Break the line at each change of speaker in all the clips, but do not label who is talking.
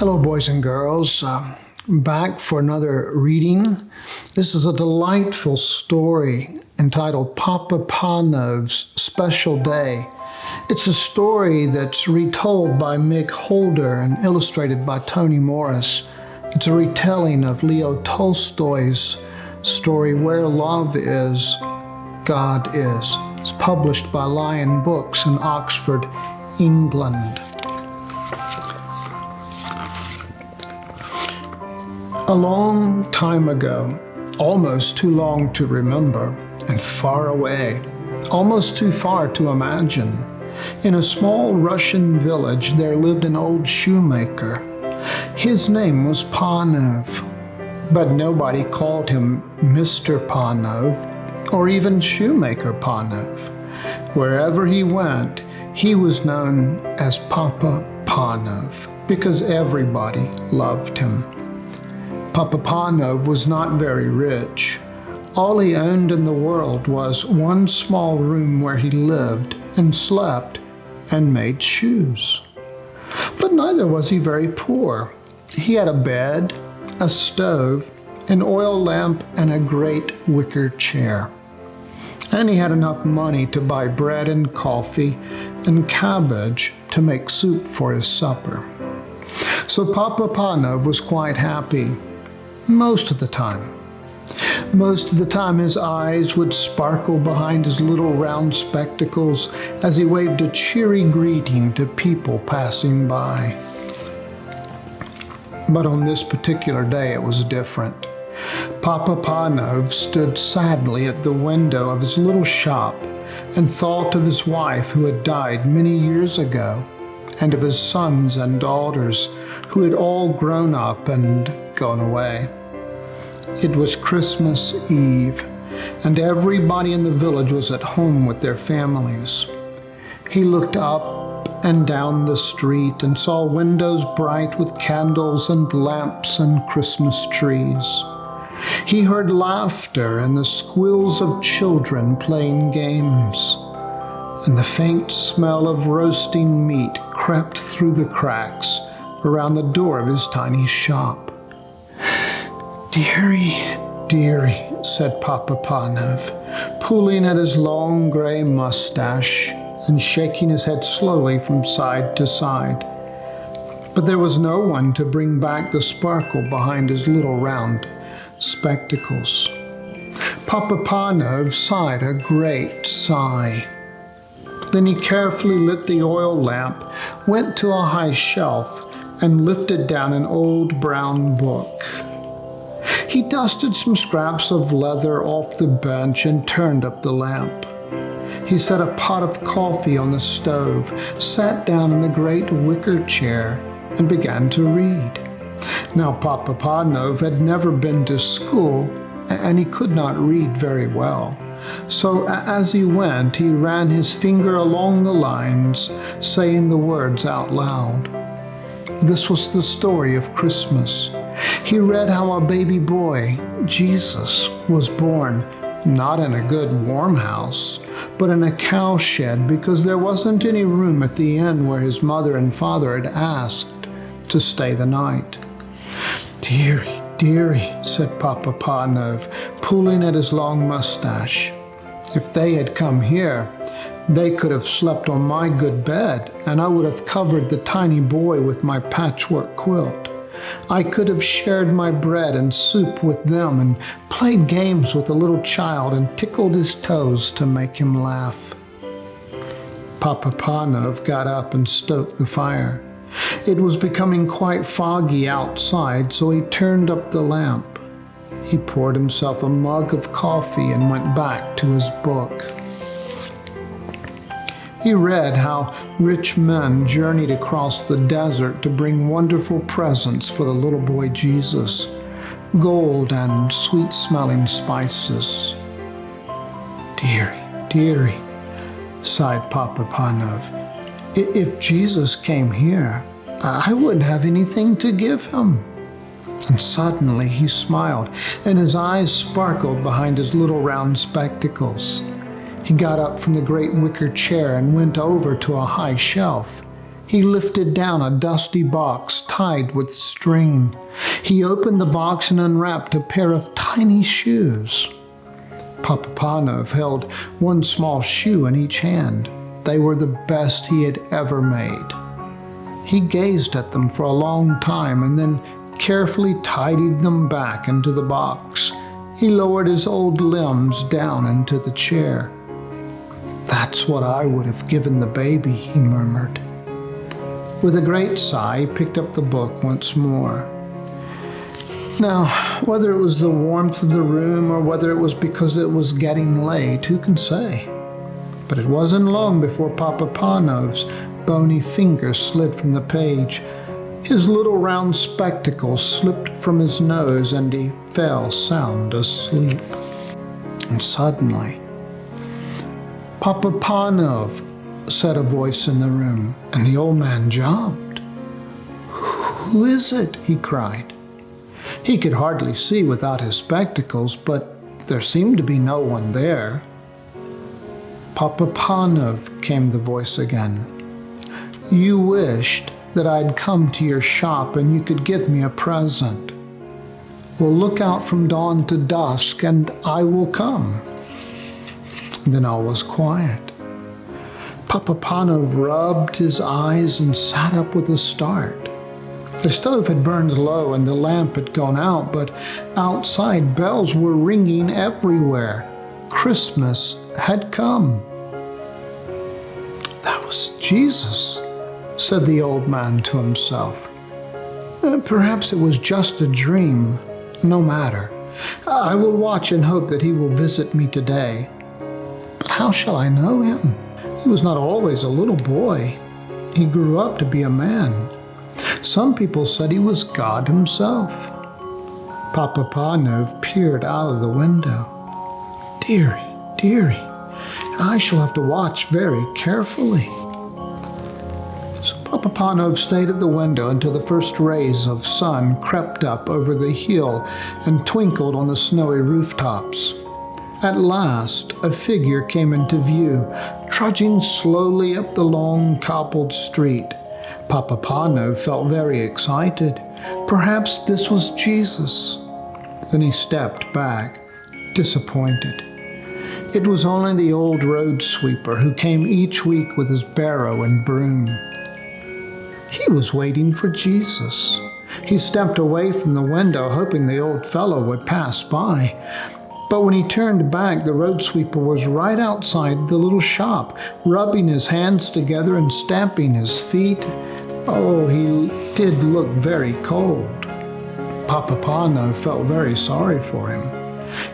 Hello, boys and girls. Back for another reading. This is a delightful story entitled Papa Panov's Special Day. It's a story that's retold by Mig Holder and illustrated by Toni Morris. It's a retelling of Leo Tolstoy's story, Where Love Is, God Is. It's published by Lion Books in Oxford, England. A long time ago, almost too long to remember, and far away, almost too far to imagine, in a small Russian village there lived an old shoemaker. His name was Panov, but nobody called him Mr. Panov or even Shoemaker Panov. Wherever he went, he was known as Papa Panov because everybody loved him. Papa Panov was not very rich. All he owned in the world was one small room where he lived and slept and made shoes. But neither was he very poor. He had a bed, a stove, an oil lamp, and a great wicker chair. And he had enough money to buy bread and coffee and cabbage to make soup for his supper. So Papa Panov was quite happy. Most of the time. Most of the time his eyes would sparkle behind his little round spectacles as he waved a cheery greeting to people passing by. But on this particular day it was different. Papa Panov stood sadly at the window of his little shop and thought of his wife who had died many years ago, and of his sons and daughters who had all grown up and gone away. It was Christmas Eve, and everybody in the village was at home with their families. He looked up and down the street and saw windows bright with candles and lamps and Christmas trees. He heard laughter and the squeals of children playing games, and the faint smell of roasting meat crept through the cracks around the door of his tiny shop. "Dearie, dearie," said Papa Panov, pulling at his long gray mustache and shaking his head slowly from side to side. But there was no one to bring back the sparkle behind his little round spectacles. Papa Panov sighed a great sigh. Then he carefully lit the oil lamp, went to a high shelf, and lifted down an old brown book. He dusted some scraps of leather off the bench and turned up the lamp. He set a pot of coffee on the stove, sat down in the great wicker chair, and began to read. Now Papa Panov had never been to school, and he could not read very well. So as he went, he ran his finger along the lines, saying the words out loud. This was the story of Christmas. He read how a baby boy, Jesus, was born, not in a good warm house, but in a cowshed because there wasn't any room at the inn where his mother and father had asked to stay the night. "Dearie, dearie," said Papa Panov, pulling at his long mustache. "If they had come here, they could have slept on my good bed, and I would have covered the tiny boy with my patchwork quilt. I could have shared my bread and soup with them and played games with the little child and tickled his toes to make him laugh." Papa Panov got up and stoked the fire. It was becoming quite foggy outside, so he turned up the lamp. He poured himself a mug of coffee and went back to his book. He read how rich men journeyed across the desert to bring wonderful presents for the little boy Jesus, gold and sweet-smelling spices. "Dearie, dearie," sighed Papa Panov. "If Jesus came here, I wouldn't have anything to give him." And suddenly he smiled, and his eyes sparkled behind his little round spectacles. He got up from the great wicker chair and went over to a high shelf. He lifted down a dusty box tied with string. He opened the box and unwrapped a pair of tiny shoes. Papa Panov held one small shoe in each hand. They were the best he had ever made. He gazed at them for a long time and then carefully tidied them back into the box. He lowered his old limbs down into the chair. "That's what I would have given the baby," he murmured. With a great sigh, he picked up the book once more. Now, whether it was the warmth of the room or whether it was because it was getting late, who can say? But it wasn't long before Papa Panov's bony fingers slid from the page. His little round spectacles slipped from his nose and he fell sound asleep. And suddenly, "Papa Panov," said a voice in the room, and the old man jumped. "Who is it?" he cried. He could hardly see without his spectacles, but there seemed to be no one there. "Papa Panov," came the voice again. "You wished that I'd come to your shop and you could give me a present. Well, look out from dawn to dusk and I will come." Then all was quiet. Papa Panov rubbed his eyes and sat up with a start. The stove had burned low and the lamp had gone out, but outside bells were ringing everywhere. Christmas had come. "That was Jesus," said the old man to himself. "Perhaps it was just a dream. No matter. I will watch and hope that he will visit me today. But how shall I know him? He was not always a little boy. He grew up to be a man. Some people said he was God himself." Papa Panov peered out of the window. "Dearie, dearie, I shall have to watch very carefully." So Papa Panov stayed at the window until the first rays of sun crept up over the hill and twinkled on the snowy rooftops. At last, a figure came into view, trudging slowly up the long cobbled street. Papa Panov felt very excited. Perhaps this was Jesus. Then he stepped back, disappointed. It was only the old road sweeper who came each week with his barrow and broom. He was waiting for Jesus. He stepped away from the window, hoping the old fellow would pass by. But when he turned back, the road sweeper was right outside the little shop, rubbing his hands together and stamping his feet. Oh, he did look very cold. Papa Panov felt very sorry for him.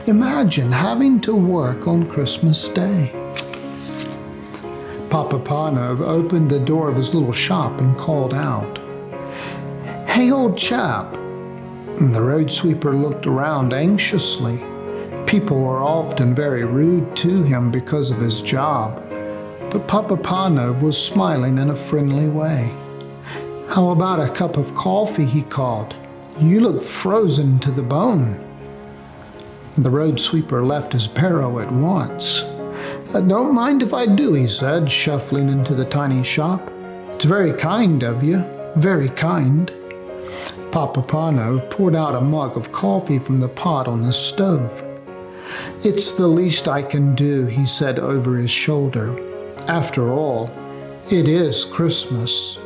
Imagine having to work on Christmas Day. Papa Panov opened the door of his little shop and called out, "Hey, old chap." And the road sweeper looked around anxiously. People were often very rude to him because of his job, but Papa Panov was smiling in a friendly way. "How about a cup of coffee?" he called. "You look frozen to the bone." The road sweeper left his barrow at once. "Don't mind if I do," he said, shuffling into the tiny shop. "It's very kind of you, very kind." Papa Panov poured out a mug of coffee from the pot on the stove. "It's the least I can do," he said over his shoulder. "After all, it is Christmas."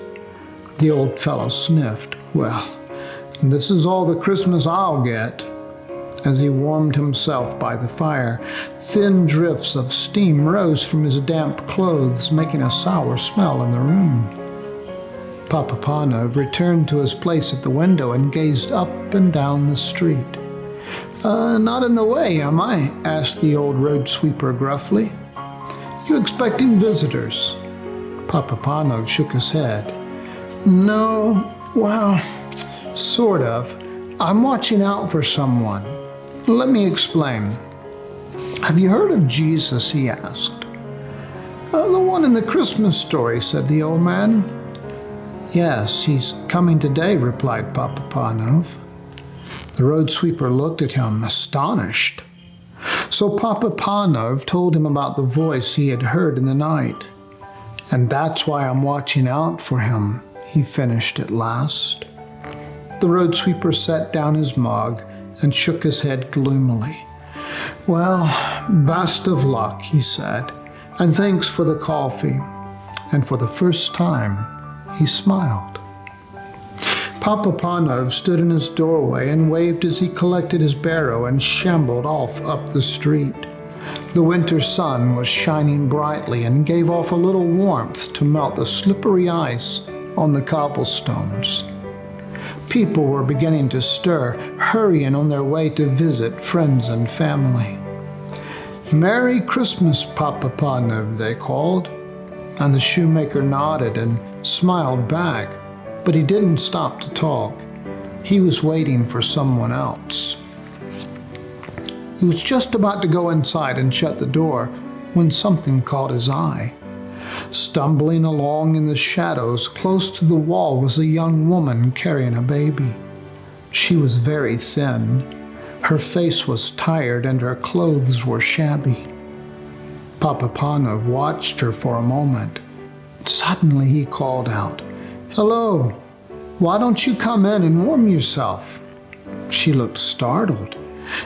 The old fellow sniffed. "Well, this is all the Christmas I'll get." As he warmed himself by the fire, thin drifts of steam rose from his damp clothes, making a sour smell in the room. Papa Panov returned to his place at the window and gazed up and down the street. Not in the way, am I?" asked the old road sweeper gruffly. "You expecting visitors?" Papa Panov shook his head. "No, well, sort of. I'm watching out for someone. Let me explain. Have you heard of Jesus?" he asked. "The one in the Christmas story," said the old man. "Yes, he's coming today," replied Papa Panov. The road sweeper looked at him, astonished. So Papa Panov told him about the voice he had heard in the night. And that's why I'm watching out for him, he finished at last. The road sweeper set down his mug and shook his head gloomily. Well, best of luck, he said, and thanks for the coffee. And for the first time, he smiled. Papa Panov stood in his doorway and waved as he collected his barrow and shambled off up the street. The winter sun was shining brightly and gave off a little warmth to melt the slippery ice on the cobblestones. People were beginning to stir, hurrying on their way to visit friends and family. "Merry Christmas, Papa Panov," they called, and the shoemaker nodded and smiled back, but he didn't stop to talk. He was waiting for someone else. He was just about to go inside and shut the door when something caught his eye. Stumbling along in the shadows close to the wall was a young woman carrying a baby. She was very thin. Her face was tired and her clothes were shabby. Papa Panov watched her for a moment. Suddenly he called out, "Hello, why don't you come in and warm yourself?" She looked startled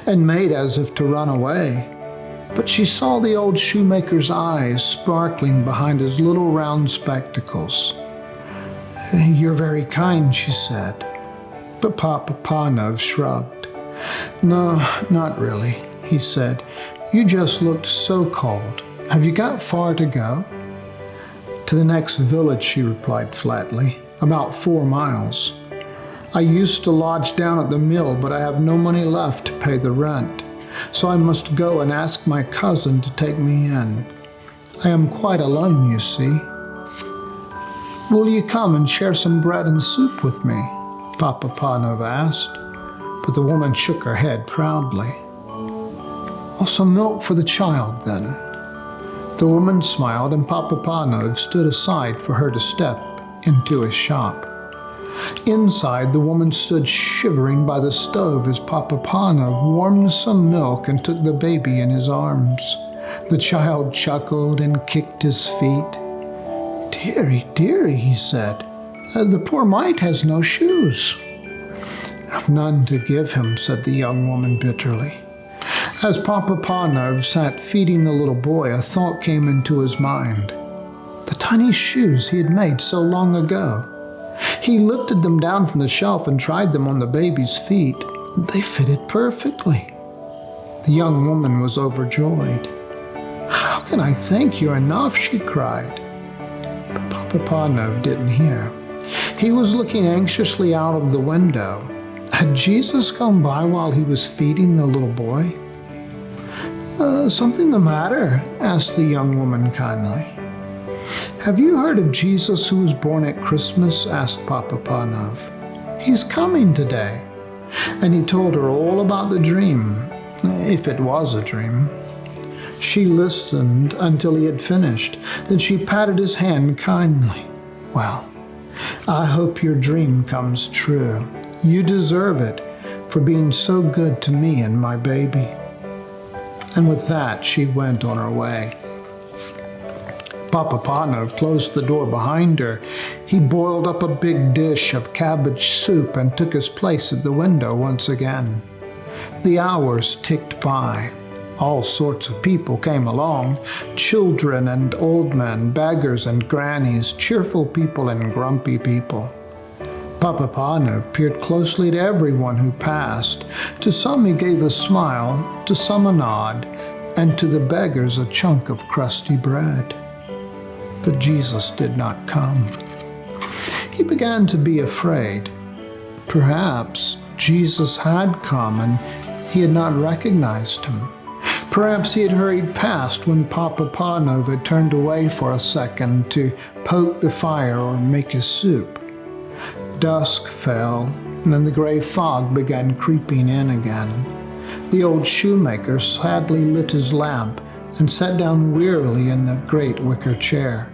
and made as if to run away. But she saw the old shoemaker's eyes sparkling behind his little round spectacles. "You're very kind," she said. But Papa Panov shrugged. "No, not really," he said. "You just looked so cold. Have you got far to go?" "To the next village," she replied flatly. "About 4 miles. I used to lodge down at the mill, but I have no money left to pay the rent. So I must go and ask my cousin to take me in. I am quite alone, you see." "Will you come and share some bread and soup with me?" Papa Panov asked, but the woman shook her head proudly. "Oh, some milk for the child, then." The woman smiled, and Papa Panov stood aside for her to step into his shop. Inside, the woman stood shivering by the stove as Papa Panov warmed some milk and took the baby in his arms. The child chuckled and kicked his feet. "Dearie, dearie," he said, "the poor mite has no shoes." "I've none to give him," said the young woman bitterly. As Papa Panov sat feeding the little boy, a thought came into his mind. The tiny shoes he had made so long ago. He lifted them down from the shelf and tried them on the baby's feet. They fitted perfectly. The young woman was overjoyed. "How can I thank you enough?" she cried. But Papa Panov didn't hear. He was looking anxiously out of the window. Had Jesus come by while he was feeding the little boy? Something the matter?" asked the young woman kindly. "Have you heard of Jesus who was born at Christmas?" asked Papa Panov. "He's coming today." And he told her all about the dream, if it was a dream. She listened until he had finished. Then she patted his hand kindly. "Well, I hope your dream comes true. You deserve it for being so good to me and my baby." And with that, she went on her way. Papa Panov closed the door behind her. He boiled up a big dish of cabbage soup and took his place at the window once again. The hours ticked by. All sorts of people came along, children and old men, beggars and grannies, cheerful people and grumpy people. Papa Panov peered closely at everyone who passed. To some he gave a smile, to some a nod, and to the beggars a chunk of crusty bread. But Jesus did not come. He began to be afraid. Perhaps Jesus had come and he had not recognized him. Perhaps he had hurried past when Papa Panov had turned away for a second to poke the fire or make his soup. Dusk fell, and then the gray fog began creeping in again. The old shoemaker sadly lit his lamp and sat down wearily in the great wicker chair.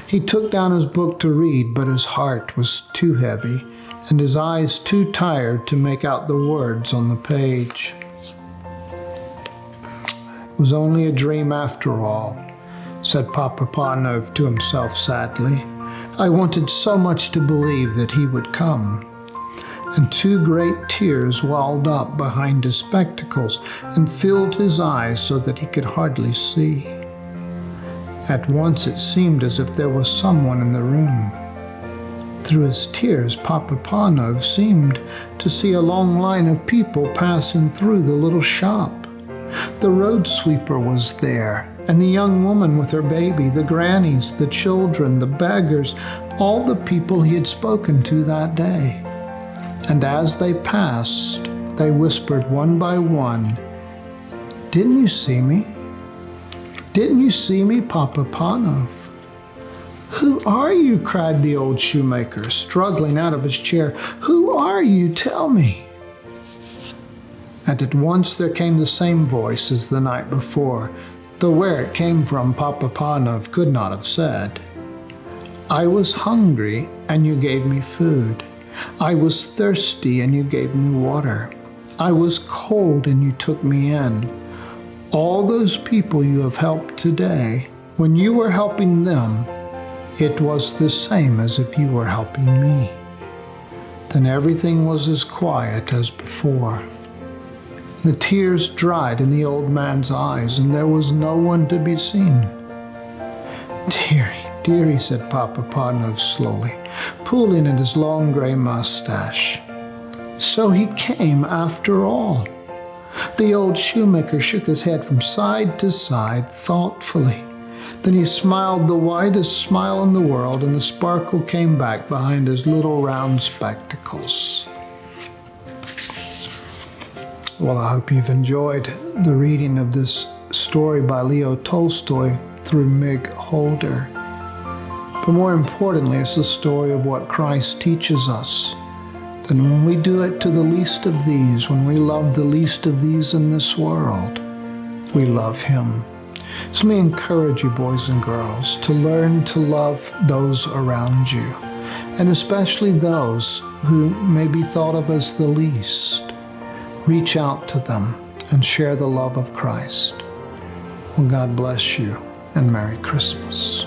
He took down his book to read, but his heart was too heavy and his eyes too tired to make out the words on the page. It was only a dream after all. said Papa Panov to himself sadly. I wanted so much to believe that he would come. And 2 great tears welled up behind his spectacles and filled his eyes so that he could hardly see. At once it seemed as if there was someone in the room. Through his tears, Papa Panov seemed to see a long line of people passing through the little shop. The road sweeper was there, and the young woman with her baby, the grannies, the children, the beggars, all the people he had spoken to that day. And as they passed, they whispered one by one, "Didn't you see me? Didn't you see me, Papa Panov?" "Who are you?" cried the old shoemaker, struggling out of his chair. "Who are you? Tell me." And at once there came the same voice as the night before, though where it came from Papa Panov could not have said. "I was hungry, and you gave me food. I was thirsty, and you gave me water. I was cold, and you took me in. All those people you have helped today, when you were helping them, it was the same as if you were helping me." Then everything was as quiet as before. The tears dried in the old man's eyes, and there was no one to be seen. "Dearie, dearie," said Papa Panov slowly, pulling at his long gray mustache. "So he came after all." The old shoemaker shook his head from side to side thoughtfully. Then he smiled the widest smile in the world, and the sparkle came back behind his little round spectacles. Well, I hope you've enjoyed the reading of this story by Leo Tolstoy through Mig Holder. But more importantly, it's the story of what Christ teaches us. That when we do it to the least of these, when we love the least of these in this world, we love Him. So let me encourage you, boys and girls, to learn to love those around you, and especially those who may be thought of as the least. Reach out to them and share the love of Christ. Well, God bless you, and Merry Christmas.